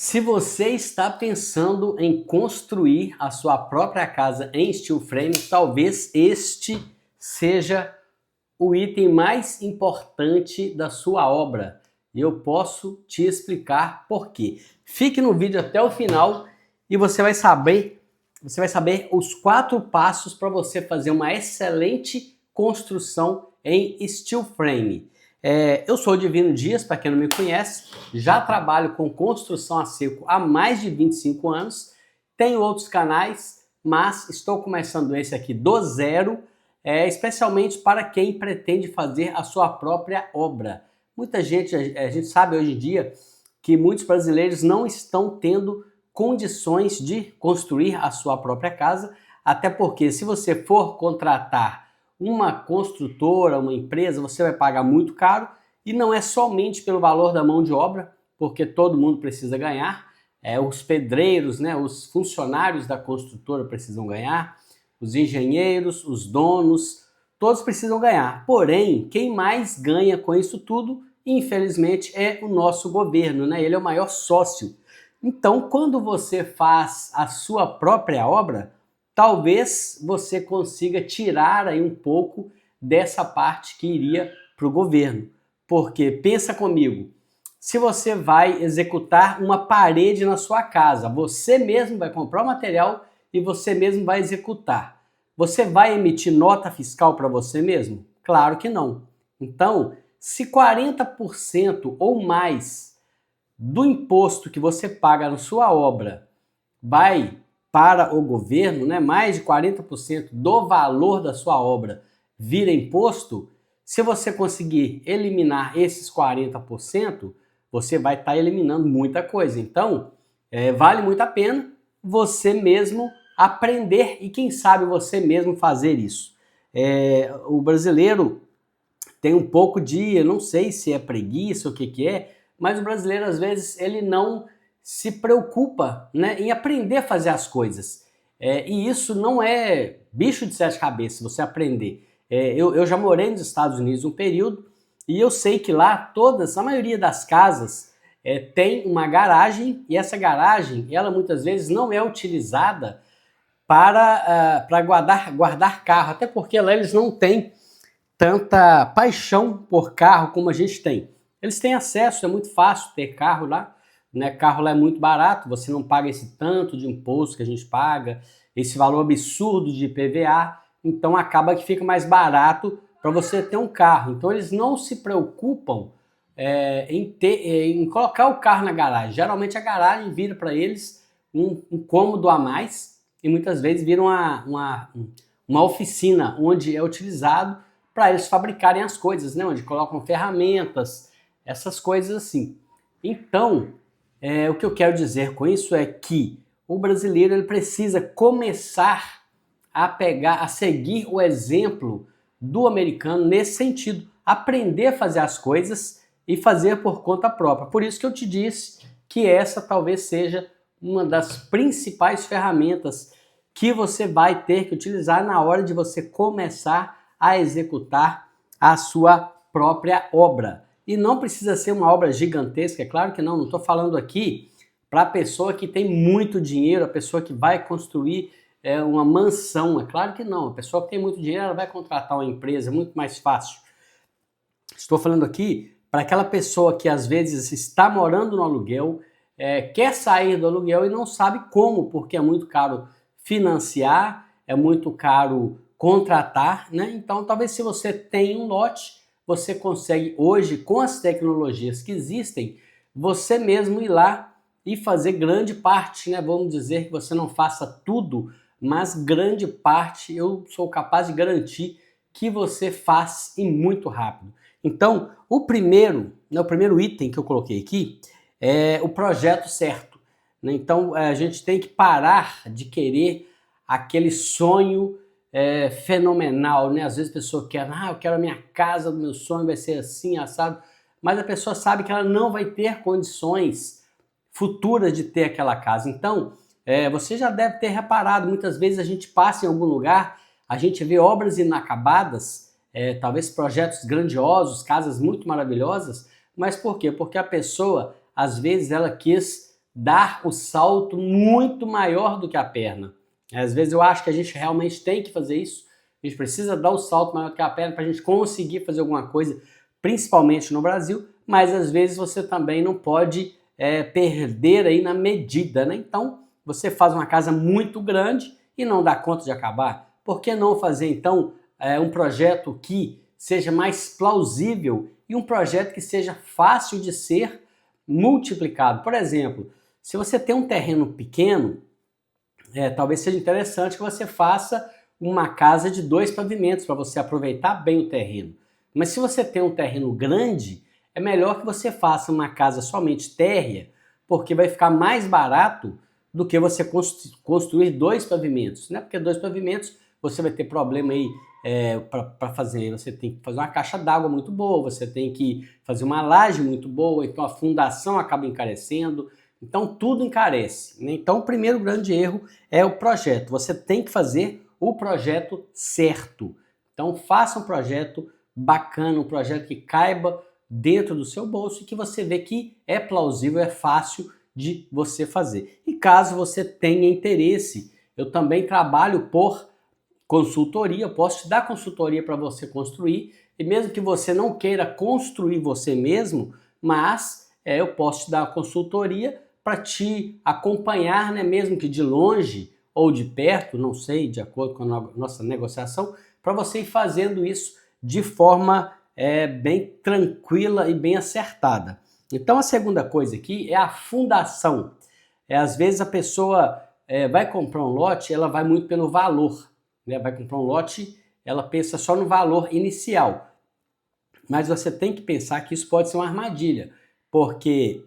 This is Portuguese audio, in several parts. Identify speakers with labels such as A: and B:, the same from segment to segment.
A: Se você está pensando em construir a sua própria casa em steel frame, talvez este seja o item mais importante da sua obra. E eu posso te explicar por quê. Fique no vídeo até o final e você vai saber os 4 passos para você fazer uma excelente construção em steel frame. Eu sou o Divino Dias, para quem não me conhece, já trabalho com construção a seco há mais de 25 anos, tenho outros canais, mas estou começando esse aqui do zero, especialmente para quem pretende fazer a sua própria obra. Muita gente, a gente sabe hoje em dia que muitos brasileiros não estão tendo condições de construir a sua própria casa, até porque se você for contratar uma construtora, uma empresa, você vai pagar muito caro e não é somente pelo valor da mão de obra, porque todo mundo precisa ganhar, os pedreiros, né, os funcionários da construtora precisam ganhar, os engenheiros, os donos, todos precisam ganhar. Porém, quem mais ganha com isso tudo, infelizmente, é o nosso governo, né? Ele é o maior sócio. Então, quando você faz a sua própria obra, talvez você consiga tirar aí um pouco dessa parte que iria para o governo. Porque, pensa comigo, se você vai executar uma parede na sua casa, você mesmo vai comprar o material e você mesmo vai executar. Você vai emitir nota fiscal para você mesmo? Claro que não. Então, se 40% ou mais do imposto que você paga na sua obra vai para o governo, né, mais de 40% do valor da sua obra vira imposto, se você conseguir eliminar esses 40%, você vai estar eliminando muita coisa. Então, vale muito a pena você mesmo aprender e quem sabe você mesmo fazer isso. O brasileiro tem um pouco de, eu não sei se é preguiça ou o que é, mas o brasileiro às vezes ele não se preocupa, né, em aprender a fazer as coisas. E isso não é bicho de 7 cabeças, você aprender. Eu já morei nos Estados Unidos um período e eu sei que lá a maioria das casas tem uma garagem e essa garagem, ela muitas vezes não é utilizada para guardar carro, até porque lá eles não têm tanta paixão por carro como a gente tem. Eles têm acesso, é muito fácil ter carro lá, né? Carro lá é muito barato, você não paga esse tanto de imposto que a gente paga, esse valor absurdo de IPVA, então acaba que fica mais barato para você ter um carro. Então eles não se preocupam em colocar o carro na garagem. Geralmente a garagem vira para eles um cômodo a mais e muitas vezes vira uma oficina onde é utilizado para eles fabricarem as coisas, né? Onde colocam ferramentas, essas coisas assim. Então, o que eu quero dizer com isso é que o brasileiro ele precisa começar a seguir o exemplo do americano nesse sentido, aprender a fazer as coisas e fazer por conta própria. Por isso que eu te disse que essa talvez seja uma das principais ferramentas que você vai ter que utilizar na hora de você começar a executar a sua própria obra. E não precisa ser uma obra gigantesca, é claro que não estou falando aqui para a pessoa que tem muito dinheiro, a pessoa que vai construir uma mansão, é claro que não, a pessoa que tem muito dinheiro ela vai contratar uma empresa, é muito mais fácil. Estou falando aqui para aquela pessoa que às vezes está morando no aluguel, quer sair do aluguel e não sabe como, porque é muito caro financiar, é muito caro contratar, né? Então, talvez se você tem um lote, você consegue hoje, com as tecnologias que existem, você mesmo ir lá e fazer grande parte, né? Vamos dizer que você não faça tudo, mas grande parte eu sou capaz de garantir que você faz e muito rápido. Então, o primeiro item que eu coloquei aqui é o projeto certo, né? Então, a gente tem que parar de querer aquele sonho fenomenal, né? Às vezes a pessoa quer, eu quero a minha casa do meu sonho, vai ser assim, assado, mas a pessoa sabe que ela não vai ter condições futuras de ter aquela casa. Então, você já deve ter reparado, muitas vezes a gente passa em algum lugar, a gente vê obras inacabadas, talvez projetos grandiosos, casas muito maravilhosas, mas por quê? Porque a pessoa, às vezes, ela quis dar o salto muito maior do que a perna. Às vezes eu acho que a gente realmente tem que fazer isso, a gente precisa dar o salto maior do que a perna para a gente conseguir fazer alguma coisa, principalmente no Brasil, mas às vezes você também não pode perder aí na medida, né? Então, você faz uma casa muito grande e não dá conta de acabar. Por que não fazer, então, um projeto que seja mais plausível e um projeto que seja fácil de ser multiplicado? Por exemplo, se você tem um terreno pequeno, talvez seja interessante que você faça uma casa de 2 pavimentos para você aproveitar bem o terreno. Mas se você tem um terreno grande, é melhor que você faça uma casa somente térrea, porque vai ficar mais barato do que você construir 2 pavimentos, né? Porque 2 pavimentos você vai ter problema aí para fazer. Você tem que fazer uma caixa d'água muito boa, você tem que fazer uma laje muito boa, então a fundação acaba encarecendo. Então tudo encarece, né? Então o primeiro grande erro é o projeto. Você tem que fazer o projeto certo. Então faça um projeto bacana, um projeto que caiba dentro do seu bolso e que você vê que é plausível, é fácil de você fazer. E caso você tenha interesse, eu também trabalho por consultoria, eu posso te dar consultoria para você construir, e mesmo que você não queira construir você mesmo, mas eu posso te dar a consultoria para te acompanhar, né, mesmo que de longe ou de perto, não sei, de acordo com a nossa negociação, para você ir fazendo isso de forma bem tranquila e bem acertada. Então a segunda coisa aqui é a fundação. Às vezes a pessoa vai comprar um lote, ela vai muito pelo valor, né? Vai comprar um lote, ela pensa só no valor inicial. Mas você tem que pensar que isso pode ser uma armadilha, porque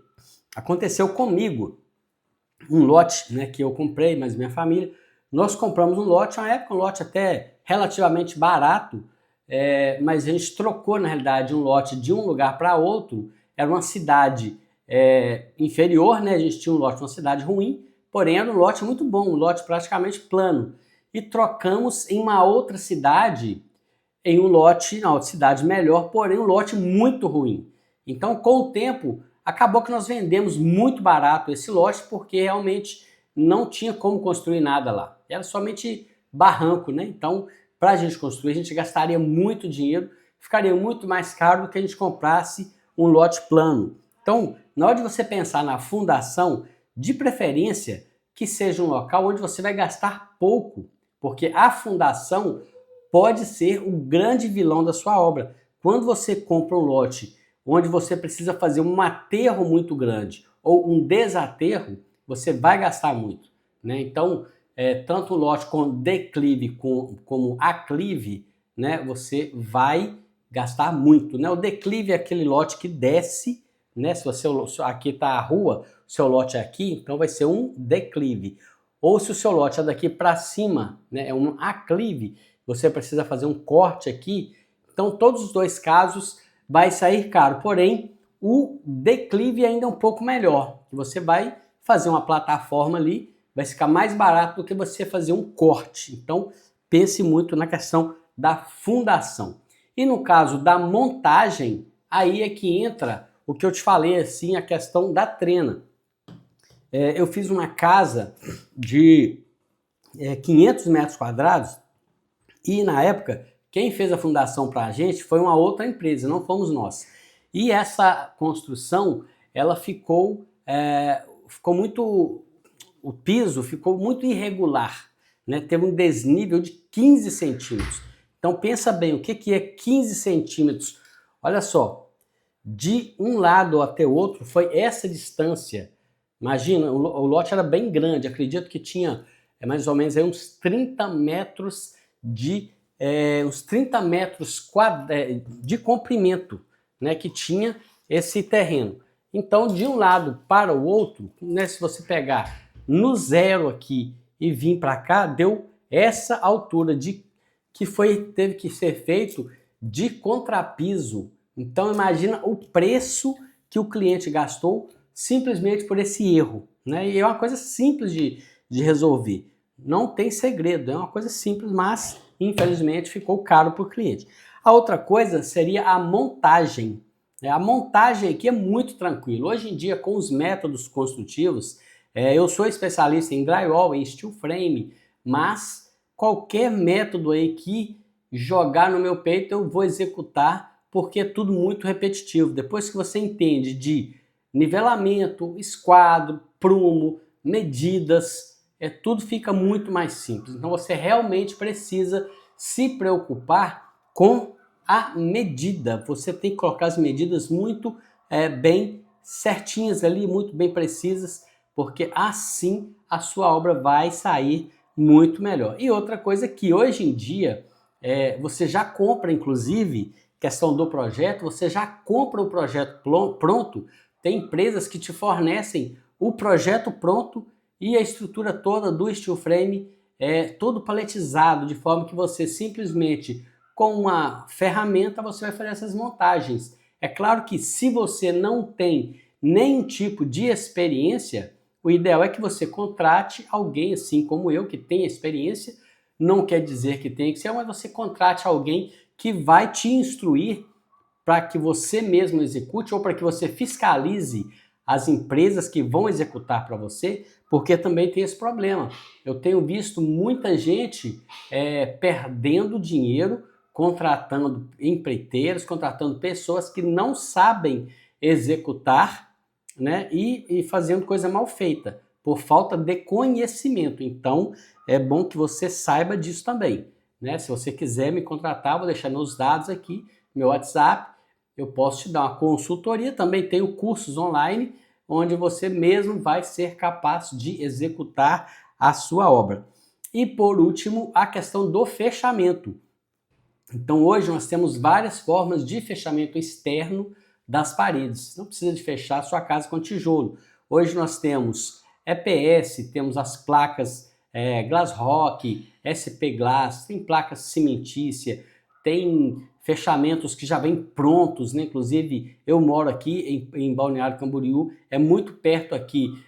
A: aconteceu comigo um lote, né, que eu comprei, mas minha família, nós compramos um lote, na época um lote até relativamente barato, mas a gente trocou na realidade um lote de um lugar para outro. Era uma cidade inferior, né? A gente tinha um lote numa cidade ruim, porém era um lote muito bom, um lote praticamente plano. E trocamos em uma outra cidade, em um lote, na outra cidade melhor, porém um lote muito ruim. Então, com o tempo, acabou que nós vendemos muito barato esse lote, porque realmente não tinha como construir nada lá. Era somente barranco, né? Então, para a gente construir, a gente gastaria muito dinheiro, ficaria muito mais caro do que a gente comprasse um lote plano. Então, na hora de você pensar na fundação, de preferência que seja um local onde você vai gastar pouco, porque a fundação pode ser o grande vilão da sua obra. Quando você compra um lote onde você precisa fazer um aterro muito grande ou um desaterro, você vai gastar muito, né? Então, tanto o lote com declive como aclive, né, você vai gastar muito, né? O declive é aquele lote que desce, né? Se você aqui está a rua, o seu lote é aqui, então vai ser um declive. Ou se o seu lote é daqui para cima, né, é um aclive, você precisa fazer um corte aqui. Então, todos os dois casos vai sair caro. Porém, o declive ainda é um pouco melhor. Você vai fazer uma plataforma ali, vai ficar mais barato do que você fazer um corte. Então, pense muito na questão da fundação. E no caso da montagem, aí é que entra o que eu te falei, assim, a questão da trena. Eu fiz uma casa de 500 metros quadrados e, na época, quem fez a fundação para a gente foi uma outra empresa, não fomos nós. E essa construção, ela ficou muito... O piso ficou muito irregular, né? Teve um desnível de 15 centímetros. Então pensa bem, o que é 15 centímetros? Olha só, de um lado até o outro foi essa distância. Imagina, o lote era bem grande, acredito que tinha mais ou menos aí uns 30 metros de de comprimento, né, que tinha esse terreno. Então, de um lado para o outro, né, se você pegar no zero aqui e vir para cá, deu essa altura teve que ser feito de contrapiso. Então, imagina o preço que o cliente gastou simplesmente por esse erro, né? E é uma coisa simples de resolver. Não tem segredo, é uma coisa simples, mas infelizmente ficou caro para o cliente. A outra coisa seria a montagem. A montagem aqui é muito tranquila. Hoje em dia, com os métodos construtivos, eu sou especialista em drywall, em steel frame, mas qualquer método aí que jogar no meu peito eu vou executar, porque é tudo muito repetitivo. Depois que você entende de nivelamento, esquadro, prumo, medidas, tudo fica muito mais simples. Então você realmente precisa se preocupar com a medida. Você tem que colocar as medidas muito bem certinhas ali, muito bem precisas, porque assim a sua obra vai sair muito melhor. E outra coisa que hoje em dia você já compra, inclusive, questão do projeto, você já compra o projeto pronto. Tem empresas que te fornecem o projeto pronto e a estrutura toda do steel frame todo paletizado, de forma que você simplesmente, com uma ferramenta, você vai fazer essas montagens. É claro que se você não tem nenhum tipo de experiência, o ideal é que você contrate alguém assim como eu, que tem experiência. Não quer dizer que tem que ser, mas você contrate alguém que vai te instruir para que você mesmo execute ou para que você fiscalize as empresas que vão executar para você, porque também tem esse problema. Eu tenho visto muita gente perdendo dinheiro contratando empreiteiros, contratando pessoas que não sabem executar, né, e fazendo coisa mal feita, por falta de conhecimento. Então, é bom que você saiba disso também, né? Se você quiser me contratar, vou deixar meus dados aqui, meu WhatsApp, eu posso te dar uma consultoria. Também tenho cursos online, onde você mesmo vai ser capaz de executar a sua obra. E por último, a questão do fechamento. Então hoje nós temos várias formas de fechamento externo das paredes. Não precisa de fechar a sua casa com tijolo. Hoje nós temos EPS, temos as placas Glasrock, SP Glass, tem placas cimentícia, tem fechamentos que já vêm prontos, né? Inclusive eu moro aqui em Balneário Camboriú, é muito perto aqui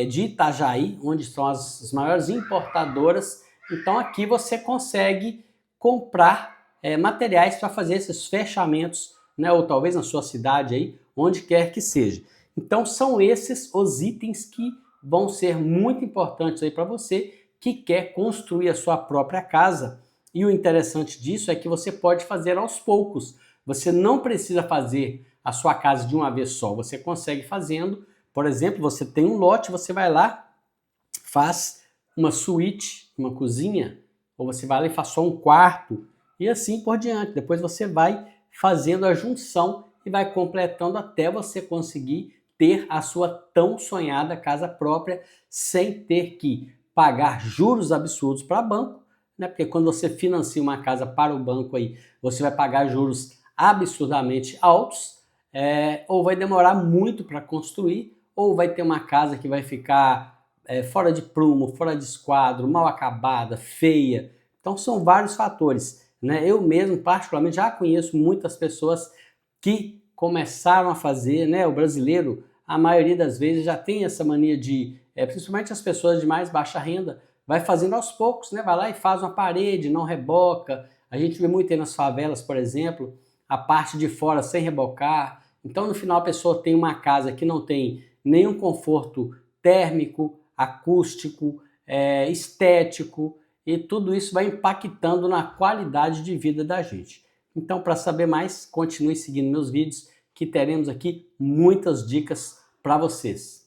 A: de Itajaí, onde são as maiores importadoras. Então aqui você consegue comprar materiais para fazer esses fechamentos, né? Ou talvez na sua cidade aí, onde quer que seja. Então são esses os itens que vão ser muito importantes aí para você que quer construir a sua própria casa. E o interessante disso é que você pode fazer aos poucos. Você não precisa fazer a sua casa de uma vez só. Você consegue fazendo, por exemplo, você tem um lote, você vai lá, faz uma suíte, uma cozinha, ou você vai lá e faz só um quarto, e assim por diante. Depois você vai fazendo a junção e vai completando até você conseguir ter a sua tão sonhada casa própria sem ter que pagar juros absurdos para banco, né? Porque quando você financia uma casa para o banco aí, você vai pagar juros absurdamente altos, ou vai demorar muito para construir, ou vai ter uma casa que vai ficar fora de prumo, fora de esquadro, mal acabada, feia. Então são vários fatores, né? Eu mesmo, particularmente, já conheço muitas pessoas que começaram a fazer, né? O brasileiro, a maioria das vezes, já tem essa mania de, principalmente as pessoas de mais baixa renda, vai fazendo aos poucos, né? Vai lá e faz uma parede, não reboca. A gente vê muito aí nas favelas, por exemplo, a parte de fora sem rebocar. Então, no final, a pessoa tem uma casa que não tem nenhum conforto térmico, acústico, estético, e tudo isso vai impactando na qualidade de vida da gente. Então, para saber mais, continue seguindo meus vídeos, que teremos aqui muitas dicas para vocês.